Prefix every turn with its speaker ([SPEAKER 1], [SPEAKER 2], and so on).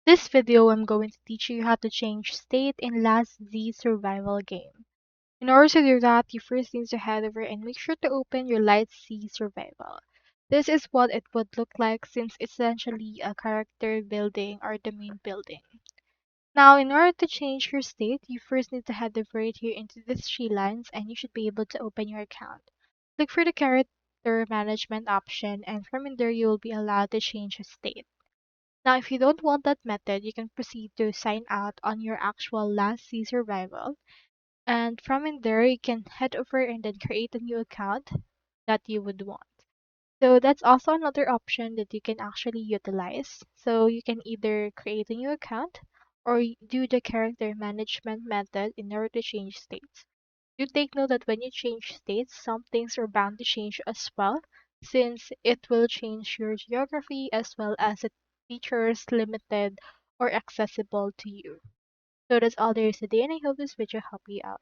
[SPEAKER 1] This video I'm going to teach you how to change state in Last Z survival game. In order to do that, you first need to head over and make sure to open your Light C survival. This is what it would look like since it's essentially a character building or the main building. Now, in order to change your state, you first need to head over right here into these three lines and you should be able to open your account. Look for the character management option and from in there you will be allowed to change a state. Now, if you don't want that method, you can proceed to sign out on your actual Last C survival. And from in there, you can head over and then create a new account that you would want. So that's also another option that you can actually utilize. So you can either create a new account or do the character management method in order to change states. Do take note that when you change states, some things are bound to change as well, since it will change your geography as well as the features limited or accessible to you. So that's all there is today, and I hope this video helped you out.